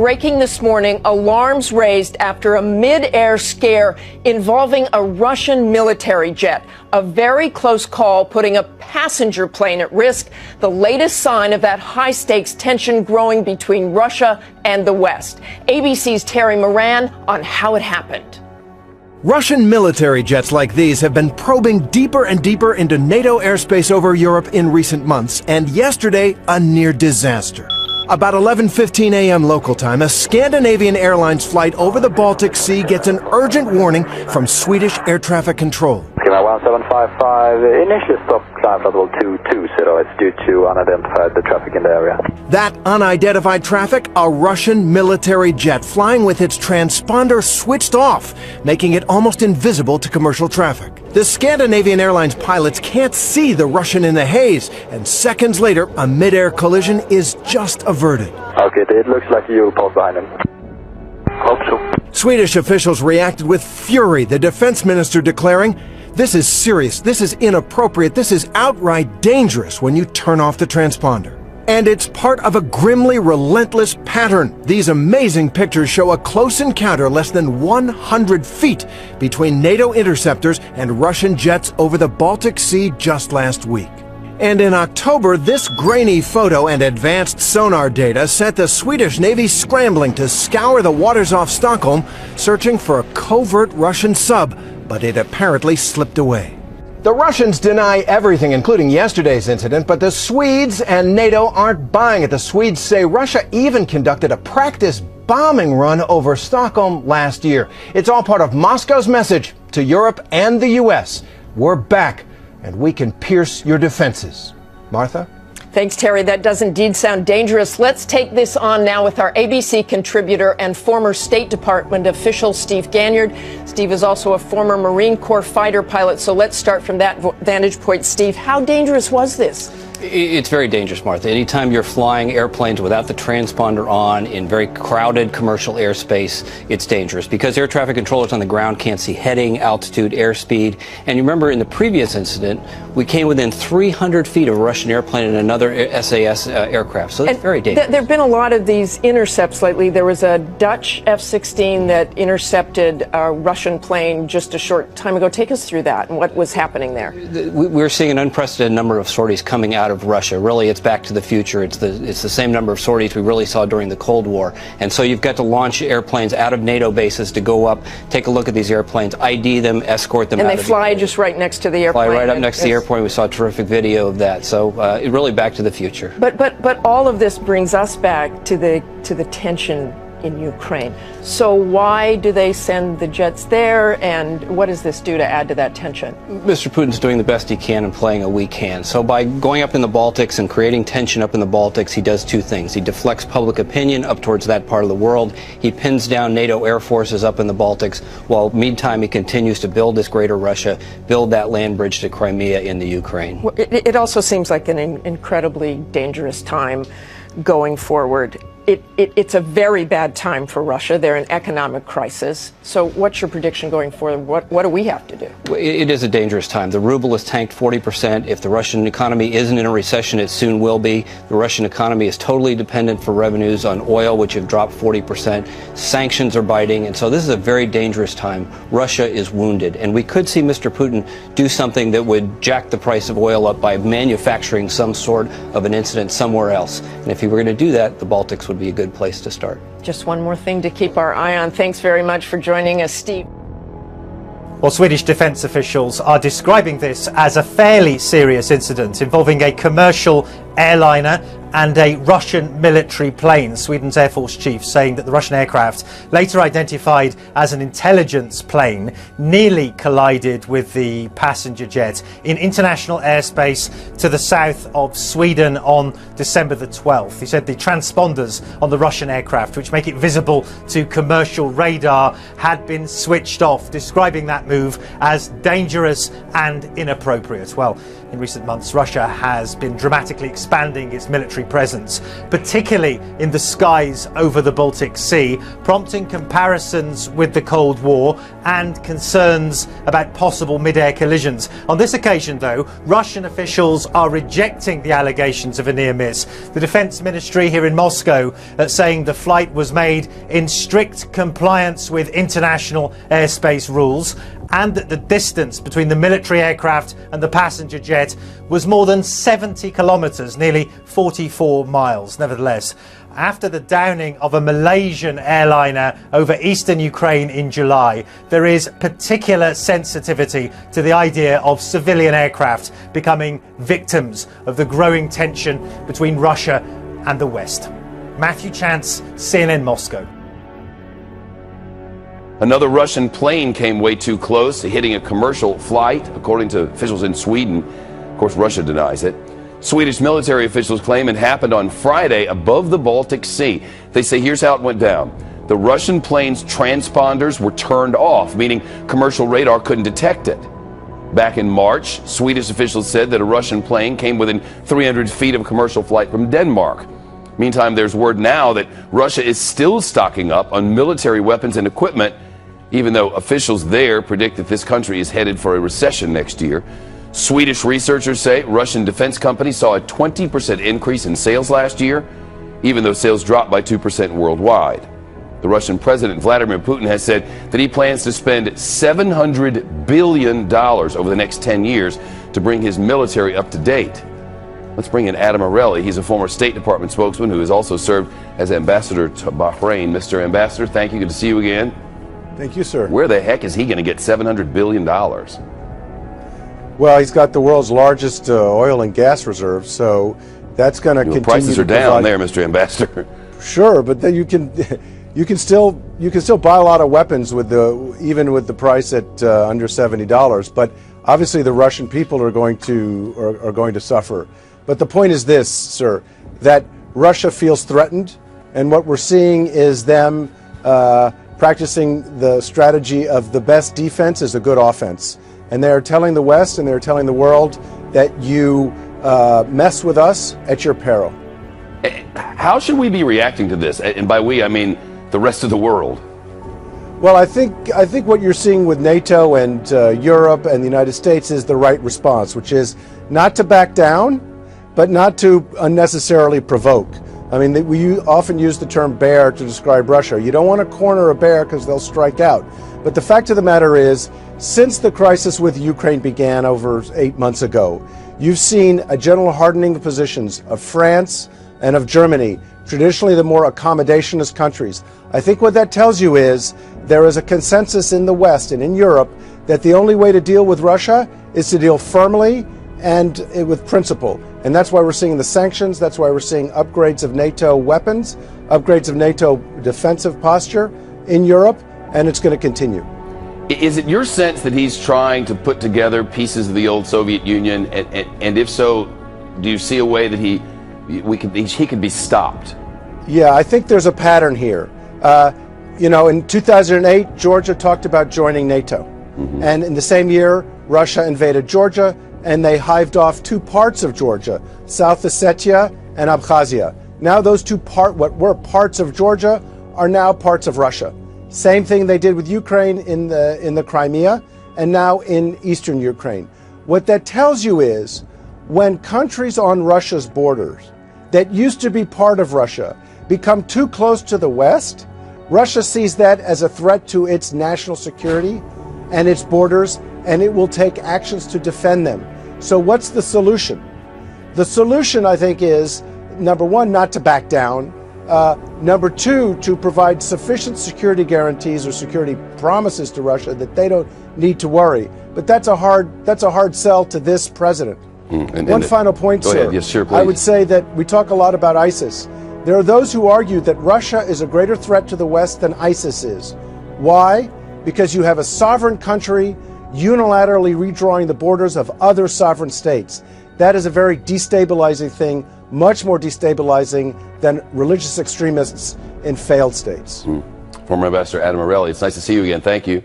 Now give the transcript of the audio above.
breaking this morning, alarms raised after a mid-air scare involving a Russian military jet. A very close call putting a passenger plane at risk. The latest sign of that high-stakes tension growing between Russia and the West. ABC's Terry Moran on how it happened. Russian military jets like these have been probing deeper and deeper into NATO airspace over Europe in recent months, and yesterday, a near disaster. About 11:15 a.m. local time, a Scandinavian Airlines flight over the Baltic Sea gets an urgent warning from Swedish air traffic control. 1755, initially stop climb level 220, it's due to unidentified traffic in the area. That unidentified traffic, a Russian military jet flying with its transponder switched off, making it almost invisible to commercial traffic. The Scandinavian Airlines pilots can't see the Russian in the haze, and seconds later, a mid-air collision is just averted. Okay, it looks like you paused behind him. Hope so. Swedish officials reacted with fury, the defense minister declaring, "This is serious, this is inappropriate, this is outright dangerous when you turn off the transponder." And it's part of a grimly relentless pattern. These amazing pictures show a close encounter less than 100 feet between NATO interceptors and Russian jets over the Baltic Sea just last week. And in October, this grainy photo and advanced sonar data sent the Swedish Navy scrambling to scour the waters off Stockholm, searching for a covert Russian sub, but it apparently slipped away. The Russians deny everything, including yesterday's incident, but the Swedes and NATO aren't buying it. The Swedes say Russia even conducted a practice bombing run over Stockholm last year. It's all part of Moscow's message to Europe and the U.S. We're back, and we can pierce your defenses. Martha? Thanks, Terry. That does indeed sound dangerous. Let's take this on now with our ABC contributor and former State Department official, Steve Ganyard. Steve is also a former Marine Corps fighter pilot, so let's start from that vantage point. Steve, how dangerous was this? It's very dangerous, Martha. Anytime you're flying airplanes without the transponder on in very crowded commercial airspace, it's dangerous because air traffic controllers on the ground can't see heading, altitude, airspeed. And you remember in the previous incident, we came within 300 feet of a Russian airplane and another SAS aircraft. So it's very dangerous. There have been a lot of these intercepts lately. There was a Dutch F-16 that intercepted a Russian plane just a short time ago. Take us through that and what was happening there. We're seeing an unprecedented number of sorties coming out of Russia. Really, it's back to the future. It's the same number of sorties we really saw during the Cold War. And so you've got to launch airplanes out of NATO bases to go up, take a look at these airplanes, ID them, escort them out. And they fly just right next to the airplane. Fly right up next to the airplane. We saw a terrific video of that. So really back to the future. But all of this brings us back to the tension in Ukraine. So why do they send the jets there, and what does this do to add to that tension? Mr. Putin's doing the best he can and playing a weak hand. So by going up in the Baltics and creating tension up in the Baltics, he does two things. He deflects public opinion up towards that part of the world. He pins down NATO air forces up in the Baltics, while meantime he continues to build this greater Russia, build that land bridge to Crimea in the Ukraine. Well, it also seems like an incredibly dangerous time going forward. It's a very bad time for Russia. They're in economic crisis. So what's your prediction going forward? What do we have to do? It is a dangerous time. The ruble has tanked 40%. If the Russian economy isn't in a recession, it soon will be. The Russian economy is totally dependent for revenues on oil, which have dropped 40%. Sanctions are biting. And so this is a very dangerous time. Russia is wounded. And we could see Mr. Putin do something that would jack the price of oil up by manufacturing some sort of an incident somewhere else. And if he were going to do that, the Baltics would be a good place to start. Just one more thing to keep our eye on. Thanks very much for joining us, Steve. Well, Swedish defence officials are describing this as a fairly serious incident involving a commercial airliner and a Russian military plane. Sweden's Air Force chief saying that the Russian aircraft, later identified as an intelligence plane, nearly collided with the passenger jet in international airspace to the south of Sweden on December the 12th. He said the transponders on the Russian aircraft, which make it visible to commercial radar, had been switched off, describing that move as dangerous and inappropriate. Well, in recent months, Russia has been dramatically expanding its military military presence, particularly in the skies over the Baltic Sea, prompting comparisons with the Cold War and concerns about possible mid-air collisions. On this occasion, though, Russian officials are rejecting the allegations of a near miss. The Defense Ministry here in Moscow saying the flight was made in strict compliance with international airspace rules, and that the distance between the military aircraft and the passenger jet was more than 70 kilometres, nearly 44 miles. Nevertheless, after the downing of a Malaysian airliner over eastern Ukraine in July, there is particular sensitivity to the idea of civilian aircraft becoming victims of the growing tension between Russia and the West. Matthew Chance, CNN Moscow. Another Russian plane came way too close to hitting a commercial flight, according to officials in Sweden. Of course, Russia denies it. Swedish military officials claim it happened on Friday above the Baltic Sea. They say here's how it went down. The Russian plane's transponders were turned off, meaning commercial radar couldn't detect it. Back in March, Swedish officials said that a Russian plane came within 300 feet of a commercial flight from Denmark. Meantime, there's word now that Russia is still stocking up on military weapons and equipment, even though officials there predict that this country is headed for a recession next year. Swedish researchers say Russian defense companies saw a 20% increase in sales last year, even though sales dropped by 2% worldwide. The Russian President Vladimir Putin has said that he plans to spend $700 billion over the next 10 years to bring his military up to date. Let's bring in Adam Morelli. He's a former State Department spokesman who has also served as ambassador to Bahrain. Mr. Ambassador, thank you. Good to see you again. Thank you, sir. Where the heck is he going to get $700 billion? Well, he's got the world's largest oil and gas reserves, so that's going to continue. Prices are down there, Mr. Ambassador. Sure, but then you can still buy a lot of weapons with even with the price at under $70. But obviously, the Russian people are going to suffer. But the point is this, sir, that Russia feels threatened, and what we're seeing is them practicing the strategy of the best defense is a good offense. And they're telling the West and they're telling the world that you mess with us at your peril. How should we be reacting to this? And by we, I mean the rest of the world. Well, I think what you're seeing with NATO and Europe and the United States is the right response, which is not to back down, but not to unnecessarily provoke. I mean, we often use the term bear to describe Russia. You don't want to corner a bear because they'll strike out. But the fact of the matter is, since the crisis with Ukraine began over 8 months ago, you've seen a general hardening of positions of France and of Germany, traditionally the more accommodationist countries. I think what that tells you is there is a consensus in the West and in Europe that the only way to deal with Russia is to deal firmly and with principle. And that's why we're seeing the sanctions, that's why we're seeing upgrades of NATO weapons, upgrades of NATO defensive posture in Europe, and it's going to continue. Is it your sense that he's trying to put together pieces of the old Soviet Union, and if so, do you see a way that he could be stopped? Yeah, I think there's a pattern here. In 2008, Georgia talked about joining NATO. Mm-hmm. And in the same year, Russia invaded Georgia, and they hived off 2 parts of Georgia, South Ossetia and Abkhazia. Now those what were parts of Georgia are now parts of Russia. Same thing they did with Ukraine in the Crimea, and now in eastern Ukraine. What that tells you is when countries on Russia's borders that used to be part of Russia become too close to the West, Russia sees that as a threat to its national security and its borders, and it will take actions to defend them. So what's the solution? The solution, I think, is, number one, not to back down. Number two, to provide sufficient security guarantees or security promises to Russia that they don't need to worry. But that's a hard sell to this president. One final point, sir. Go ahead. Yes, sure, please. I would say that we talk a lot about ISIS. There are those who argue that Russia is a greater threat to the West than ISIS is. Why? Because you have a sovereign country unilaterally redrawing the borders of other sovereign states. That is a very destabilizing thing, much more destabilizing than religious extremists in failed states. Former Ambassador Adam Morelli, it's nice to see you again. Thank you.